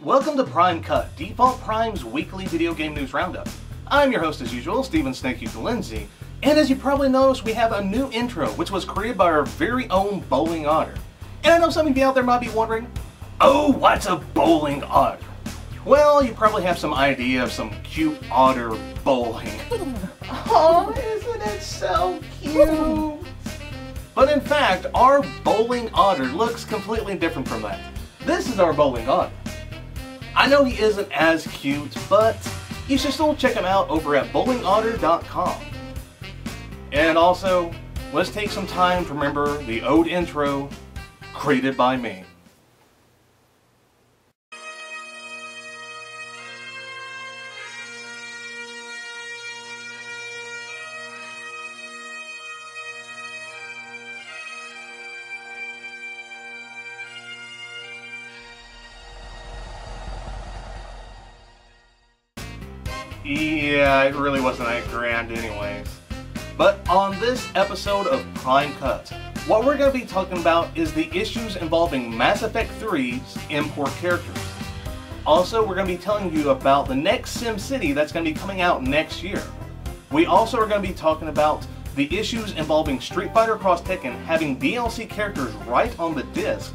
Welcome to Prime Cut, Default Prime's weekly video game news roundup. I'm your host as usual, Steven Snake Lindsay, and as you probably noticed, we have a new intro, which was created by our very own Bowling Otter. And I know some of you out there might be wondering, oh, what's a Bowling Otter? Well, you probably have some idea of some cute otter bowling. Oh, isn't it so cute? But in fact, our Bowling Otter looks completely different from that. This is our Bowling Otter. I know he isn't as cute, but you should still check him out over at bowlingotter.com. And also, let's take some time to remember the old intro created by me. Yeah, it really wasn't that grand anyways. But on this episode of Prime Cut, what we're going to be talking about is the issues involving Mass Effect 3's import characters. Also, we're going to be telling you about the next SimCity that's going to be coming out next year. We also are going to be talking about the issues involving Street Fighter X Tekken having DLC characters right on the disc.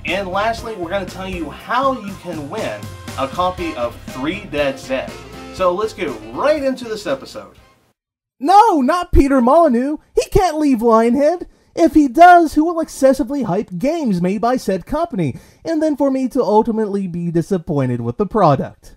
And lastly, we're going to tell you how you can win a copy of Three Dead Zed. So let's get right into this episode. No, not Peter Molyneux. He can't leave Lionhead. If he does, who will excessively hype games made by said company, and then for me to ultimately be disappointed with the product.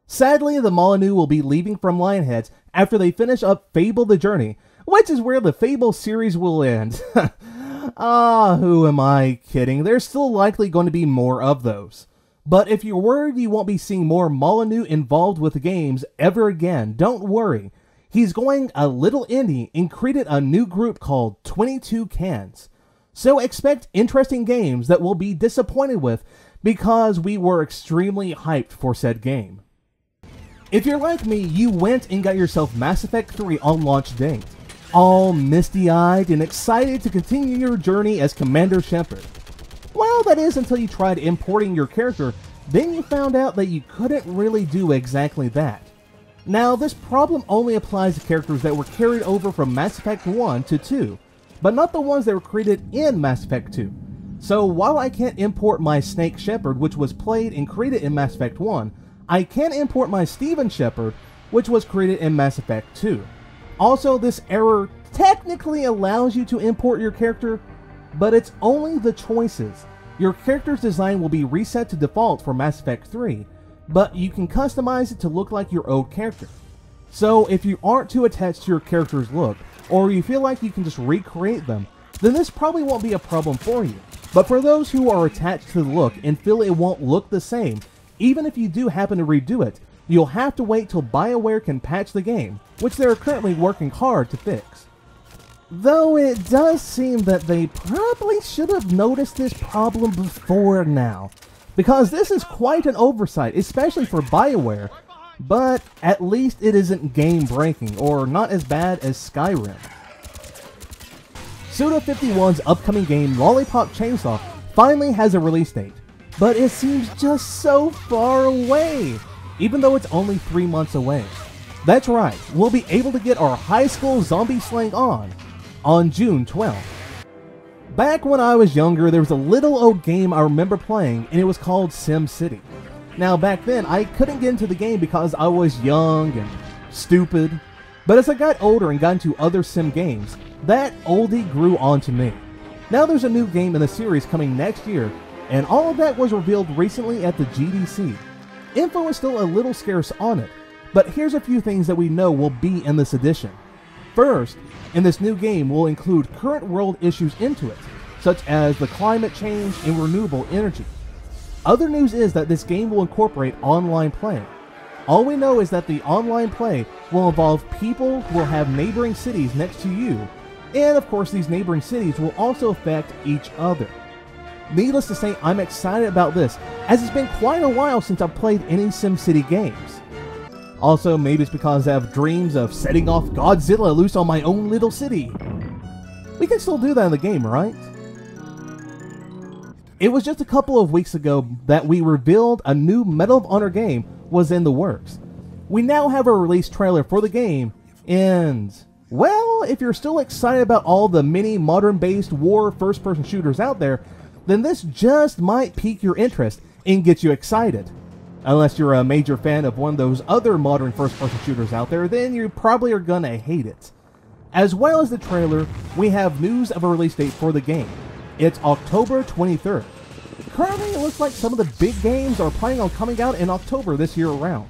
Sadly, the Molyneux will be leaving from Lionhead after they finish up Fable the Journey, which is where the Fable series will end. Who am I kidding? There's still likely going to be more of those. But if you're worried you won't be seeing more Molyneux involved with the games ever again, don't worry. He's going a little indie and created a new group called 22 Cans. So expect interesting games that we'll be disappointed with because we were extremely hyped for said game. If you're like me, you went and got yourself Mass Effect 3 on launch date, all misty-eyed and excited to continue your journey as Commander Shepard. Well, that is until you tried importing your character, then you found out that you couldn't really do exactly that. Now, this problem only applies to characters that were carried over from Mass Effect 1 to 2, but not the ones that were created in Mass Effect 2. So while I can't import my Snake Shepard, which was played and created in Mass Effect 1, I can import my Steven Shepard, which was created in Mass Effect 2. Also, this error technically allows you to import your character, but it's only the choices. Your character's design will be reset to default for Mass Effect 3, but you can customize it to look like your old character. So if you aren't too attached to your character's look, or you feel like you can just recreate them, then this probably won't be a problem for you. But for those who are attached to the look and feel it won't look the same, even if you do happen to redo it, you'll have to wait till BioWare can patch the game, which they are currently working hard to fix. Though it does seem that they probably should have noticed this problem before now, because this is quite an oversight, especially for BioWare, but at least it isn't game-breaking, or not as bad as Skyrim. Suda51's upcoming game Lollipop Chainsaw finally has a release date, but it seems just so far away, even though it's only 3 months away. That's right, we'll be able to get our high school zombie slang on June 12th. Back when I was younger, there was a little old game I remember playing, and it was called SimCity. Now back then, I couldn't get into the game because I was young and stupid, but as I got older and got into other sim games, that oldie grew onto me. Now there's a new game in the series coming next year, and all of that was revealed recently at the GDC. Info is still a little scarce on it, but here's a few things that we know will be in this edition. First, in this new game will include current world issues into it, such as the climate change and renewable energy. Other news is that this game will incorporate online play. All we know is that the online play will involve people who will have neighboring cities next to you, and of course these neighboring cities will also affect each other. Needless to say, I'm excited about this, as it's been quite a while since I've played any SimCity games. Also, maybe it's because I have dreams of setting off Godzilla loose on my own little city. We can still do that in the game, right? It was just a couple of weeks ago that we revealed a new Medal of Honor game was in the works. We now have a release trailer for the game, and, well, if you're still excited about all the many modern-based war first-person shooters out there, then this just might pique your interest and get you excited. Unless you're a major fan of one of those other modern first-person shooters out there, then you probably are gonna hate it. As well as the trailer, we have news of a release date for the game. It's October 23rd. Currently, it looks like some of the big games are planning on coming out in October this year around.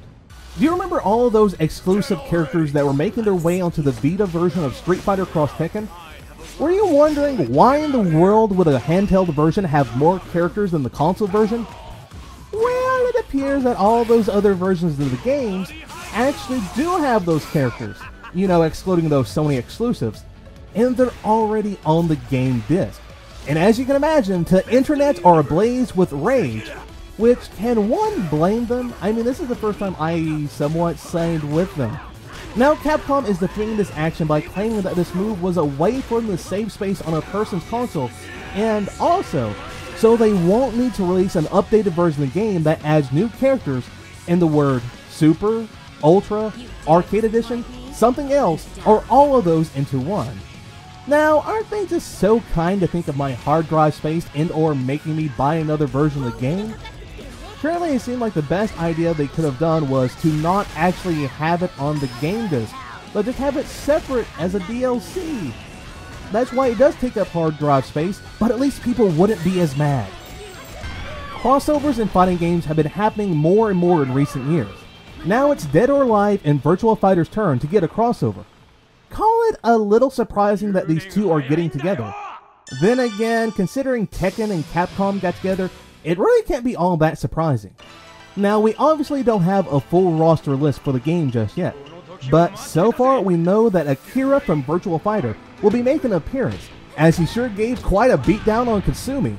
Do you remember all of those exclusive characters that were making their way onto the Vita version of Street Fighter X Tekken? Were you wondering why in the world would a handheld version have more characters than the console version? Well, it appears that all those other versions of the games actually do have those characters, you know, excluding those Sony exclusives, and they're already on the game disc. And as you can imagine, the internets are ablaze with rage, which can one blame them? I mean, this is the first time I somewhat sided with them. Now, Capcom is defending this action by claiming that this move was a way for them to save space on a person's console, and also, so they won't need to release an updated version of the game that adds new characters and the word Super, Ultra, Arcade Edition, something else, or all of those into one. Now, aren't they just so kind to think of my hard drive space and or making me buy another version of the game? Currently, it seemed like the best idea they could have done was to not actually have it on the game disc, but just have it separate as a DLC. That's why it does take up hard drive space, but at least people wouldn't be as mad. Crossovers in fighting games have been happening more and more in recent years. Now it's Dead or Alive and Virtua Fighter's turn to get a crossover. Call it a little surprising that these two are getting together. Then again, considering Tekken and Capcom got together, it really can't be all that surprising. Now, we obviously don't have a full roster list for the game just yet, but so far we know that Akira from Virtua Fighter will be making an appearance, as he sure gave quite a beatdown on Kasumi.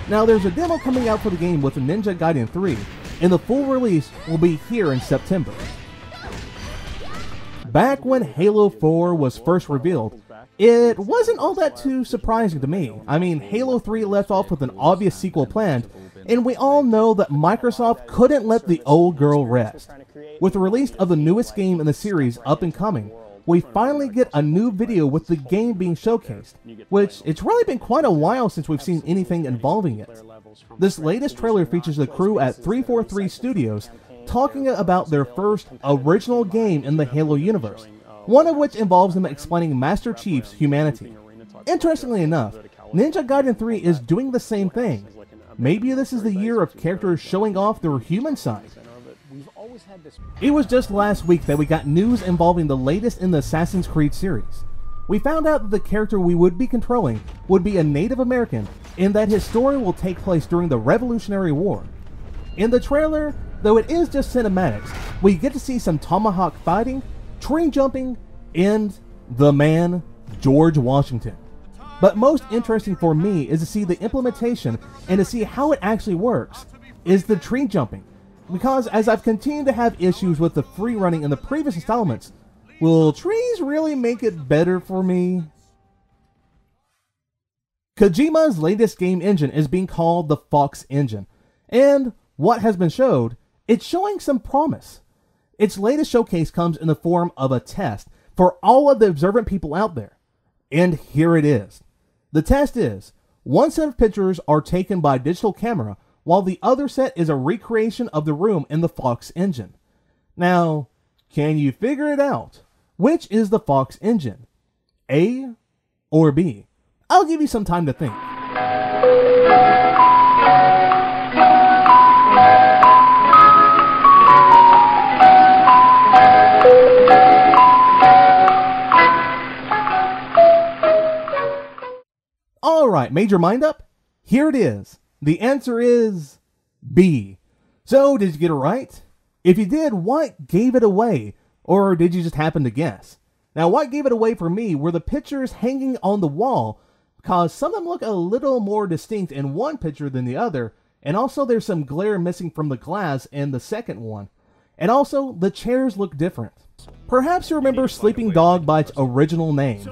Now, there's a demo coming out for the game with Ninja Gaiden 3, and the full release will be here in September. Back when Halo 4 was first revealed, it wasn't all that too surprising to me. I mean, Halo 3 left off with an obvious sequel planned, and we all know that Microsoft couldn't let the old girl rest. With the release of the newest game in the series up and coming, we finally get a new video with the game being showcased, which it's really been quite a while since we've seen anything involving it. This latest trailer features the crew at 343 Studios talking about their first original game in the Halo universe, one of which involves them explaining Master Chief's humanity. Interestingly enough, Ninja Gaiden 3 is doing the same thing. Maybe this is the year of characters showing off their human side. It was just last week that we got news involving the latest in the Assassin's Creed series. We found out that the character we would be controlling would be a Native American, and that his story will take place during the Revolutionary War. In the trailer, though it is just cinematics, we get to see some tomahawk fighting, tree jumping, and the man, George Washington. But most interesting for me is to see the implementation and to see how it actually works, is the tree jumping. Because as I've continued to have issues with the free running in the previous installments, will trees really make it better for me? Kojima's latest game engine is being called the Fox Engine, and what has been showed, it's showing some promise. Its latest showcase comes in the form of a test for all of the observant people out there. And here it is. The test is, one set of pictures are taken by a digital camera, while the other set is a recreation of the room in the Fox Engine. Now, can you figure it out? Which is the Fox Engine? A or B? I'll give you some time to think. Alright, made your mind up? Here it is. The answer is B. So, did you get it right? If you did, what gave it away? Or did you just happen to guess? Now, what gave it away for me were the pictures hanging on the wall, because some of them look a little more distinct in one picture than the other, and also there's some glare missing from the glass in the second one. And also, the chairs look different. Perhaps you remember Sleeping Dog by its original name.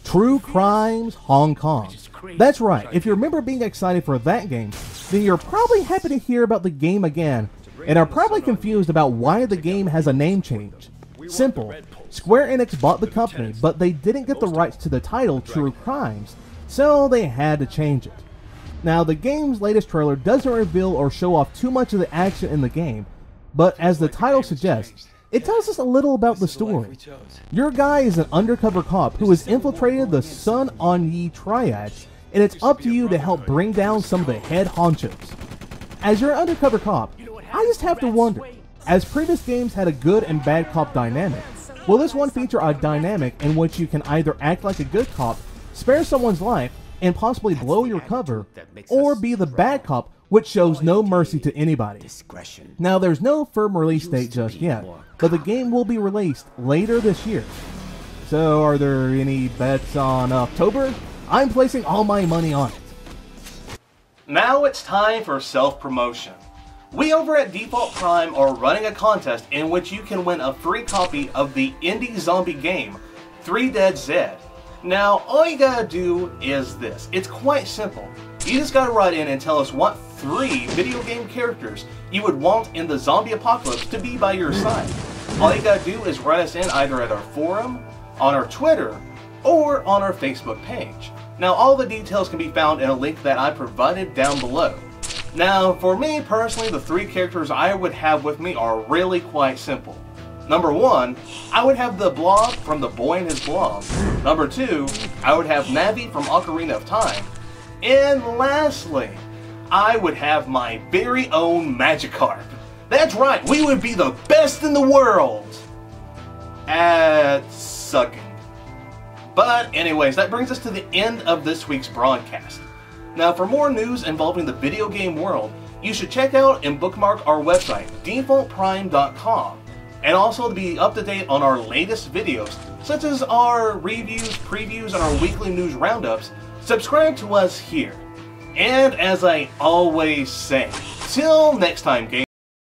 True Crimes Hong Kong. That's right, if you remember being excited for that game, then you're probably happy to hear about the game again, and are probably confused about why the game has a name change. Simple. Square Enix bought the company, but they didn't get the rights to the title True Crimes, so they had to change it. Now, the game's latest trailer doesn't reveal or show off too much of the action in the game, but as the title suggests, it tells us a little about the story. Your guy is an undercover cop who has infiltrated the Sun On Yi triad, and it's up to you to help bring down some of the head honchos. As your undercover cop, I just have to wonder, as previous games had a good and bad cop dynamic, will this one feature a dynamic in which you can either act like a good cop, spare someone's life, and possibly blow your cover, or be the bad cop which shows no mercy to anybody? Now, there's no firm release date just yet, but the game will be released later this year. So are there any bets on October? I'm placing all my money on it. Now it's time for self-promotion. We over at Default Prime are running a contest in which you can win a free copy of the indie zombie game, Three Dead Zed. Now, all you gotta do is this. It's quite simple. You just gotta write in and tell us what 3 video game characters you would want in the zombie apocalypse to be by your side. All you gotta do is write us in either at our forum, on our Twitter, or on our Facebook page. Now, all the details can be found in a link that I provided down below. Now, for me personally, the 3 characters I would have with me are really quite simple. Number 1, I would have the Blob from The Boy and His Blob. Number 2, I would have Navi from Ocarina of Time. And lastly, I would have my very own Magikarp. That's right, we would be the best in the world at sucking. But anyways, that brings us to the end of this week's broadcast. Now, for more news involving the video game world, you should check out and bookmark our website, defaultprime.com. And also to be up to date on our latest videos, such as our reviews, previews, and our weekly news roundups, subscribe to us here. And as I always say, till next time, gamers.